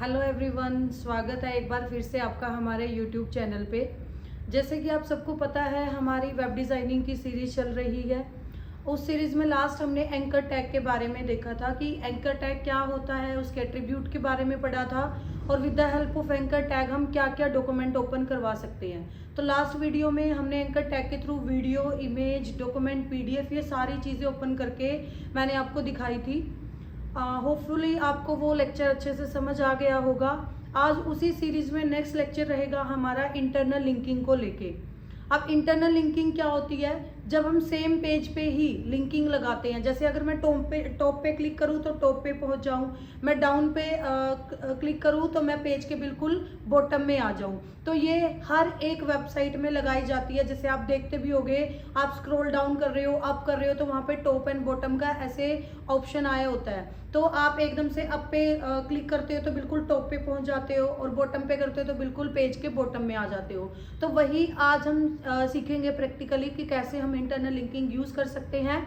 Hello everyone, स्वागत है एक बार फिर से आपका हमारे यूट्यूब चैनल पे। जैसे कि आप सबको पता है, हमारी वेब डिज़ाइनिंग की सीरीज़ चल रही है। उस सीरीज़ में लास्ट हमने एंकर टैग के बारे में देखा था कि एंकर टैग क्या होता है, उसके एट्रीब्यूट के बारे में पढ़ा था और with the help of anchor tag हम क्या क्या डॉक्यूमेंट ओपन करवा सकते हैं। तो लास्ट वीडियो में हमने एंकर टैग के through video, image, document, PDF, ये सारी चीज़ें ओपन करके मैंने आपको दिखाई थी। होपफुली आपको वो लेक्चर अच्छे से समझ आ गया होगा। आज उसी सीरीज में नेक्स्ट लेक्चर रहेगा हमारा इंटरनल लिंकिंग को लेके। अब इंटरनल लिंकिंग क्या होती है? जब हम सेम पेज पे ही लिंकिंग लगाते हैं। जैसे अगर मैं टॉप पे क्लिक करूँ तो टॉप पे पहुंच जाऊं, मैं डाउन पे क्लिक करूँ तो मैं पेज के बिल्कुल बॉटम में आ जाऊं। तो ये हर एक वेबसाइट में लगाई जाती है। जैसे आप देखते भी होंगे, आप स्क्रॉल डाउन कर रहे हो, अप कर रहे हो, तो वहाँ पे टॉप एंड बॉटम का ऐसे ऑप्शन आया होता है। तो आप एकदम से अप पे क्लिक करते हो तो बिल्कुल टॉप पे पहुंच जाते हो, और बॉटम पे करते हो तो बिल्कुल पेज के बॉटम में आ जाते हो। तो वही आज हम सीखेंगे प्रैक्टिकली कि कैसे हम इंटरनल लिंकिंग यूज़ कर सकते हैं।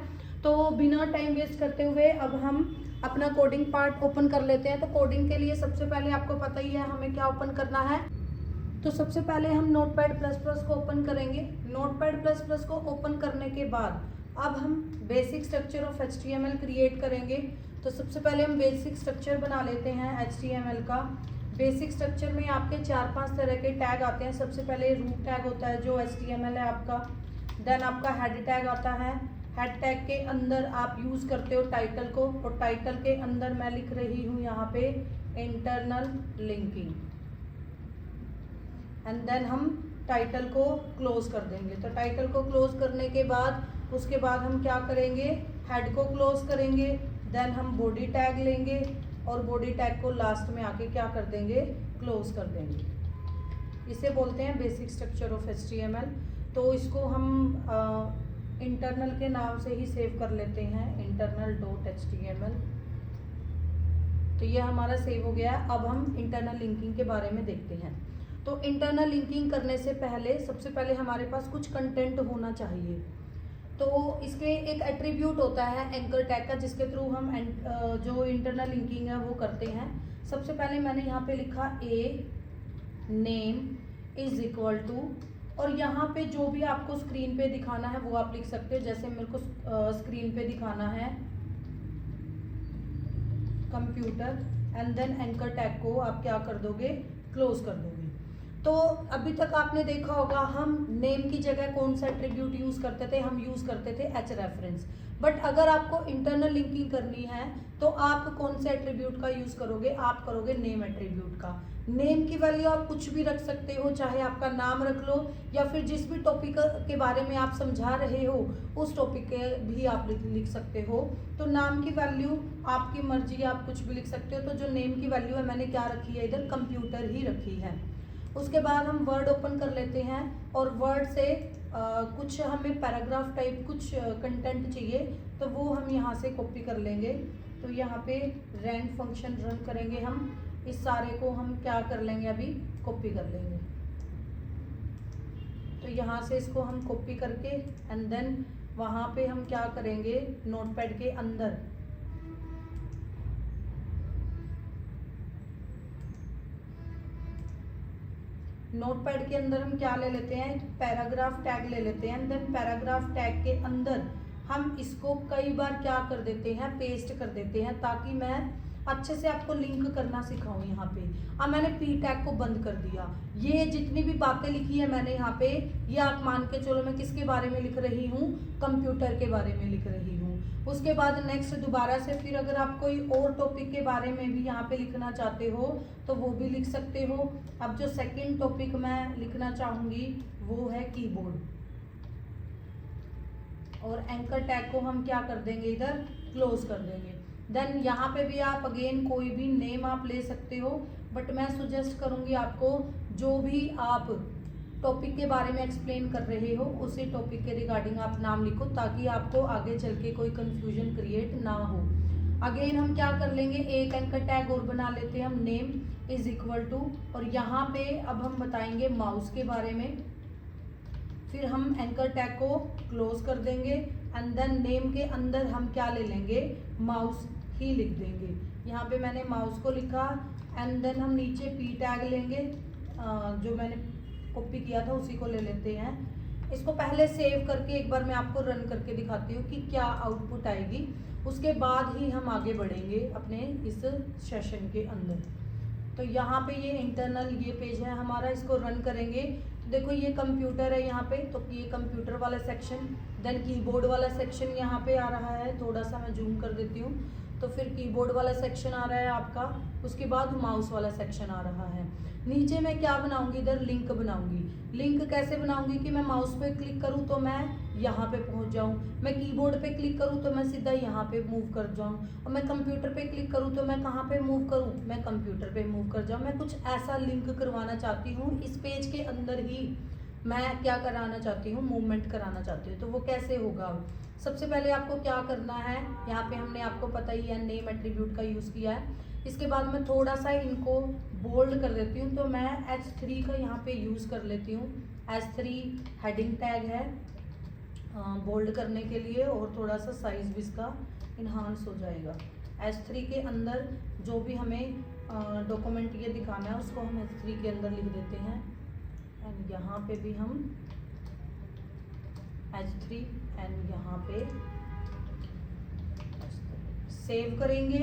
तो बिना टाइम वेस्ट करते हुए अब हम अपना कोडिंग पार्ट ओपन कर लेते हैं। तो कोडिंग के लिए सबसे पहले आपको पता ही है हमें क्या ओपन करना है। तो सबसे पहले हम नोटपैड प्लस प्लस को ओपन करेंगे। नोटपैड प्लस प्लस को ओपन करने के बाद अब हम basic structure of HTML create करेंगे। तो सबसे पहले हम बेसिक स्ट्रक्चर बना लेते हैं HTML का। बेसिक स्ट्रक्चर में आपके 4-5 तरह के टैग आते हैं। सबसे पहले रूट टैग होता है जो HTML है आपका। देन आपका हेड टैग आता है। हेड टैग के अंदर आप यूज़ करते हो टाइटल को, और टाइटल के अंदर मैं लिख रही हूँ यहाँ पे इंटरनल लिंकिंग। एंड देन हम टाइटल को क्लोज कर देंगे। तो टाइटल को क्लोज करने के बाद उसके बाद हम क्या करेंगे, हेड को क्लोज करेंगे। देन हम बॉडी टैग लेंगे और बॉडी टैग को लास्ट में आके क्या कर देंगे, क्लोज कर देंगे। इसे बोलते हैं बेसिक स्ट्रक्चर ऑफ HTML। तो इसको हम इंटरनल के नाम से ही सेव कर लेते हैं, internal.html। तो ये हमारा सेव हो गया। अब हम इंटरनल लिंकिंग के बारे में देखते हैं। तो इंटरनल लिंकिंग करने से पहले सबसे पहले हमारे पास कुछ कंटेंट होना चाहिए। तो इसके एक एट्रीब्यूट होता है एंकर टैग का, जिसके थ्रू हम जो इंटरनल लिंकिंग है वो करते हैं। सबसे पहले मैंने यहाँ पे लिखा a name is equal to, और यहाँ पे जो भी आपको स्क्रीन पे दिखाना है वो आप लिख सकते हो। जैसे मेरे को स्क्रीन पे दिखाना है computer, and then anchor tag को आप क्या कर दोगे, क्लोज कर दोगे। तो अभी तक आपने देखा होगा हम नेम की जगह कौन सा एट्रीब्यूट यूज करते थे, हम यूज करते थे H रेफरेंस। बट अगर आपको इंटरनल लिंकिंग करनी है तो आप कौन से एट्रीब्यूट का यूज करोगे, आप करोगे नेम एट्रीब्यूट का। नेम की वैल्यू आप कुछ भी रख सकते हो, चाहे आपका नाम रख लो या फिर जिस भी टॉपिक के बारे में आप समझा रहे हो उस टॉपिक के भी आप लिख सकते हो। तो नाम की वैल्यू आपकी मर्जी, आप कुछ भी लिख सकते हो। तो जो नेम की वैल्यू है मैंने क्या रखी है, इधर कंप्यूटर ही रखी है। उसके बाद हम वर्ड ओपन कर लेते हैं, और वर्ड से कुछ हमें पैराग्राफ टाइप कुछ कंटेंट चाहिए, तो वो हम यहाँ से कॉपी कर लेंगे। तो यहाँ पे रैंड फंक्शन रन करेंगे हम, इस सारे को हम क्या कर लेंगे, अभी कॉपी कर लेंगे। तो यहाँ से इसको हम कॉपी करके एंड देन वहाँ पे हम क्या करेंगे, नोटपैड के अंदर नोटपैड के अंदर हम क्या ले लेते हैं, पैराग्राफ टैग ले लेते हैं। देन पैराग्राफ टैग के अंदर हम इसको कई बार क्या कर देते हैं, पेस्ट कर देते हैं, ताकि मैं अच्छे से आपको लिंक करना सिखाऊं। यहाँ पे अब मैंने पी टैग को बंद कर दिया। ये जितनी भी बातें लिखी है मैंने यहाँ पे, ये आप मान के चलो मैं किसके बारे में लिख रही हूँ, कंप्यूटर के बारे में लिख रही हूँ। उसके बाद नेक्स्ट दोबारा से फिर अगर आप कोई और टॉपिक के बारे में भी यहाँ पे लिखना चाहते हो तो वो भी लिख सकते हो। अब जो सेकंड टॉपिक मैं लिखना चाहूँगी वो है कीबोर्ड, और एंकर टैग को हम क्या कर देंगे, इधर क्लोज कर देंगे। देन यहाँ पे भी आप अगेन कोई भी नेम आप ले सकते हो, बट मैं सुजेस्ट करूँगी आपको जो भी आप टॉपिक के बारे में एक्सप्लेन कर रहे हो उसी टॉपिक के रिगार्डिंग आप नाम लिखो, ताकि आपको आगे चल के कोई कंफ्यूजन क्रिएट ना हो। अगेन हम क्या कर लेंगे, एक एंकर टैग और बना लेते हैं हम, नेम इज इक्वल टू, और यहाँ पे अब हम बताएंगे माउस के बारे में। फिर हम एंकर टैग को क्लोज कर देंगे एंड देन नेम के अंदर हम क्या ले लेंगे, माउस ही लिख देंगे। यहाँ पे मैंने माउस को लिखा एंड देन हम नीचे पी टैग लेंगे, जो मैंने कॉपी किया था उसी को ले लेते हैं। इसको पहले सेव करके एक बार मैं आपको रन करके दिखाती हूँ कि क्या आउटपुट आएगी, उसके बाद ही हम आगे बढ़ेंगे अपने इस सेशन के अंदर। तो यहाँ पे ये इंटरनल ये पेज है हमारा, इसको रन करेंगे तो देखो ये कंप्यूटर है यहाँ पे, तो ये कंप्यूटर वाला सेक्शन, देन कीबोर्ड वाला सेक्शन यहाँ पे आ रहा है, थोड़ा सा मैं जूम कर देती हूँ, तो फिर कीबोर्ड वाला सेक्शन आ रहा है आपका, उसके बाद माउस वाला सेक्शन आ रहा है। नीचे मैं क्या बनाऊंगी, इधर लिंक बनाऊंगी। लिंक कैसे बनाऊंगी कि मैं माउस पे क्लिक करूं तो मैं यहाँ पे पहुंच जाऊं, मैं कीबोर्ड पे क्लिक करूं तो मैं सीधा यहाँ पे मूव कर जाऊं, और मैं कंप्यूटर पे क्लिक करूं तो मैं कहाँ पे मूव करूं, मैं कंप्यूटर पे मूव कर जाऊं। मैं कुछ ऐसा लिंक करवाना चाहती हूँ इस पेज के अंदर ही, मैं क्या कराना चाहती हूँ, मूवमेंट कराना चाहती हूँ। तो वो कैसे होगा, सबसे पहले आपको क्या करना है, यहाँ पे हमने आपको पता ही है नेम एट्रीब्यूट का यूज़ किया है। इसके बाद मैं थोड़ा सा इनको बोल्ड कर देती हूँ, तो मैं H3 का यहाँ पे यूज़ कर लेती हूँ। H3 हेडिंग टैग है बोल्ड करने के लिए, और थोड़ा सा साइज भी इसका इन्हांस हो जाएगा। H3 के अंदर जो भी हमें डॉक्यूमेंट ये दिखाना है उसको हम H3 के अंदर लिख देते हैं, एंड यहाँ पे भी हम H3 एंड यहाँ पे सेव करेंगे,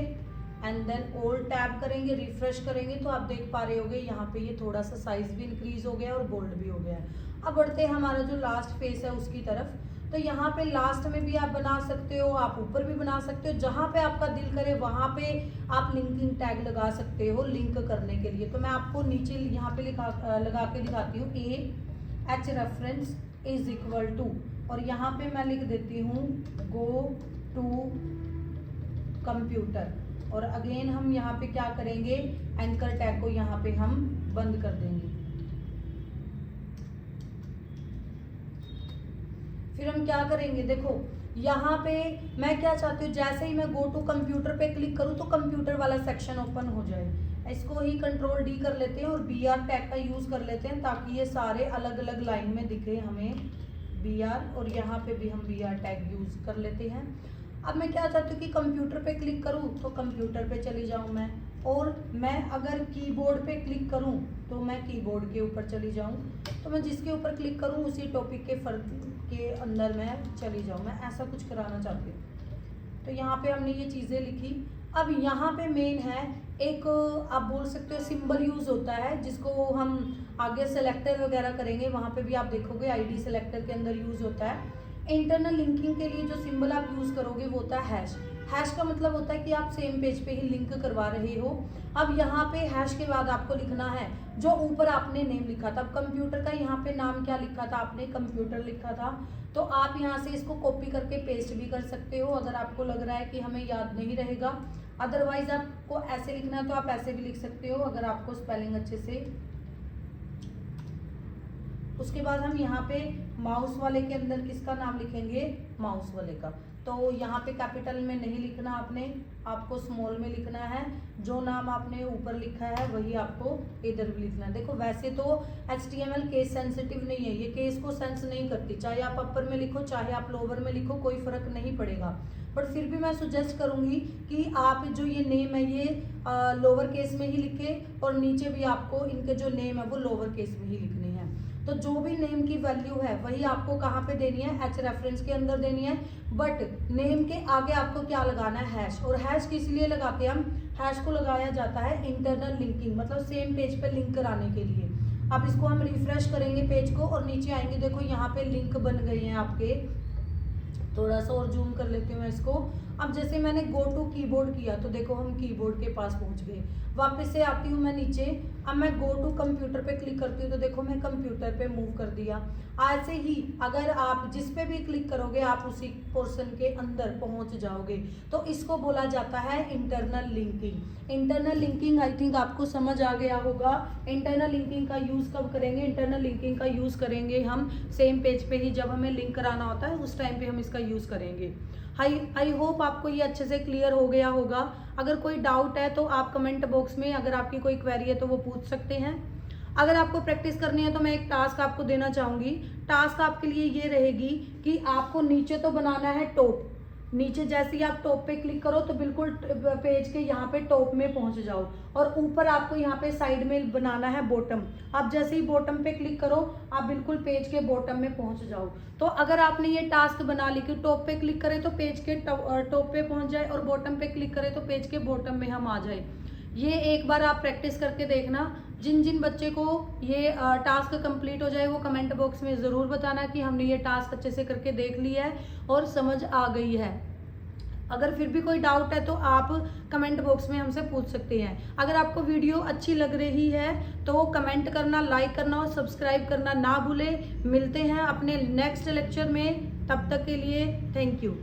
एंड देन ऑल टैब करेंगे, रिफ्रेश करेंगे, तो आप देख पा रहे होगे यहाँ पे ये थोड़ा सा साइज भी इंक्रीज हो गया और बोल्ड भी हो गया है। अब बढ़ते हैं हमारा जो लास्ट फेस है उसकी तरफ। तो यहाँ पे लास्ट में भी आप बना सकते हो, आप ऊपर भी बना सकते हो, जहाँ पे आपका दिल करे वहाँ पे आप लिंकिंग टैग लगा सकते हो लिंक करने के लिए। तो मैं आपको नीचे यहाँ पे लगा के दिखाती हूँ, AH reference is equal to, और यहाँ पे मैं लिख देती हूँ गो टू कंप्यूटर, और अगेन हम यहाँ पे क्या करेंगे, एंकर टैग को यहाँ पे हम बंद कर देंगे। फिर हम क्या करेंगे, देखो यहाँ पे मैं क्या चाहती हूँ, जैसे ही मैं गो टू कंप्यूटर पे क्लिक करूँ तो कंप्यूटर वाला सेक्शन ओपन हो जाए। इसको ही कंट्रोल D कर लेते हैं और BR टैग का यूज कर लेते हैं, ताकि ये सारे अलग अलग लाइन में दिखे हमें BR, और यहाँ पे भी हम BR टैग यूज कर लेते हैं। अब मैं क्या चाहती हूँ कि कंप्यूटर पे क्लिक करूँ तो कंप्यूटर पे चली जाऊँ मैं, और मैं अगर कीबोर्ड पे क्लिक करूँ तो मैं कीबोर्ड के ऊपर चली जाऊँ, तो मैं जिसके ऊपर क्लिक करूँ उसी टॉपिक के फर्क के अंदर मैं चली जाऊँ, मैं ऐसा कुछ कराना चाहती हूँ। तो यहाँ पे हमने ये चीज़ें लिखी। अब यहाँ पे मेन है एक, आप बोल सकते हो सिंबल यूज होता है, जिसको हम आगे सेलेक्टर वगैरह करेंगे, वहाँ पे भी आप देखोगे ID सेलेक्टर के अंदर यूज होता है। इंटरनल लिंकिंग के लिए जो सिंबल आप यूज करोगे वो होता है हैश। हैश का मतलब होता है कि आप सेम पेज पे ही लिंक करवा रहे हो। अब यहाँ पे हैश के बाद आपको लिखना है जो ऊपर आपने नेम लिखा था। अब कंप्यूटर का यहाँ पे नाम क्या लिखा था, आपने कंप्यूटर लिखा था, तो आप यहाँ से इसको कॉपी करके पेस्ट भी कर सकते हो अगर आपको लग रहा है कि हमें याद नहीं रहेगा। अदरवाइज आपको ऐसे लिखना है तो आप ऐसे भी लिख सकते हो अगर आपको स्पेलिंग अच्छे से। उसके बाद हम यहाँ पे माउस वाले के अंदर किसका नाम लिखेंगे, माउस वाले का। तो यहाँ पे कैपिटल में नहीं लिखना आपको स्मॉल में लिखना है। जो नाम आपने ऊपर लिखा है वही आपको इधर भी लिखना है। देखो वैसे तो HTML केस सेंसिटिव नहीं है, ये केस को सेंस नहीं करती, चाहे आप अपर में लिखो चाहे आप लोअर में लिखो कोई फर्क नहीं पड़ेगा। बट फिर भी मैं सुजेस्ट करूंगी कि आप जो ये नेम है ये लोअर केस में ही लिखे, और नीचे भी आपको इनके जो नेम है वो लोअर केस में ही लिखने हैं। तो जो भी नेम की वैल्यू है वही आपको कहाँ पे देनी है, H रेफरेंस के अंदर देनी है। बट नेम के आगे आपको क्या लगाना है, हैश। और हैश किस लिए लगाते हैं हम, हैश को लगाया जाता है इंटरनल लिंकिंग, मतलब सेम पेज पे लिंक कराने के लिए। अब इसको हम रिफ्रेश करेंगे पेज को और नीचे आएंगे, देखो यहाँ पे लिंक बन गए हैं आपके। थोड़ा सा और जूम कर लेती हूँ मैं इसको। अब जैसे मैंने गो टू कीबोर्ड किया तो देखो हम कीबोर्ड के पास पहुंच गए। वापस से आती हूँ मैं नीचे, अब मैं गो टू कंप्यूटर पे क्लिक करती हूँ तो देखो मैं कंप्यूटर पे मूव कर दिया। ऐसे ही अगर आप जिस पे भी क्लिक करोगे आप उसी पोर्शन के अंदर पहुंच जाओगे। तो इसको बोला जाता है internal linking. Internal linking I think आपको समझ आ गया होगा। इंटरनल लिंकिंग का यूज़ कब करेंगे, इंटरनल लिंकिंग का यूज़ करेंगे हम सेम पेज पे ही, जब हमें लिंक कराना होता है उस टाइम पे हम इसका यूज़ करेंगे। आई होप आपको ये अच्छे से क्लियर हो गया होगा। अगर कोई डाउट है तो आप कमेंट बॉक्स में, अगर आपकी कोई क्वेरी है तो वो पूछ सकते हैं। अगर आपको प्रैक्टिस करनी है तो मैं एक टास्क आपको देना चाहूँगी। टास्क आपके लिए ये रहेगी कि आपको नीचे तो बनाना है टॉप, नीचे जैसे ही आप टॉप पे क्लिक करो तो बिल्कुल पेज के यहाँ पे टॉप में पहुंच जाओ, और ऊपर आपको यहाँ पे साइड में बनाना है बॉटम। आप जैसे ही बॉटम पे क्लिक करो आप बिल्कुल पेज के बॉटम में पहुंच जाओ। तो अगर आपने ये टास्क बना ली कि टॉप पे क्लिक करें तो पेज के टॉप पे पहुंच जाए, और बॉटम पे क्लिक करें तो पेज के बॉटम में हम आ जाए। ये एक बार आप प्रैक्टिस करके देखना। जिन जिन बच्चे को ये टास्क कंप्लीट हो जाए वो कमेंट बॉक्स में ज़रूर बताना कि हमने ये टास्क अच्छे से करके देख लिया है और समझ आ गई है। अगर फिर भी कोई डाउट है तो आप कमेंट बॉक्स में हमसे पूछ सकते हैं। अगर आपको वीडियो अच्छी लग रही है तो कमेंट करना, लाइक करना और सब्सक्राइब करना ना भूलें। मिलते हैं अपने नेक्स्ट लेक्चर में, तब तक के लिए थैंक यू।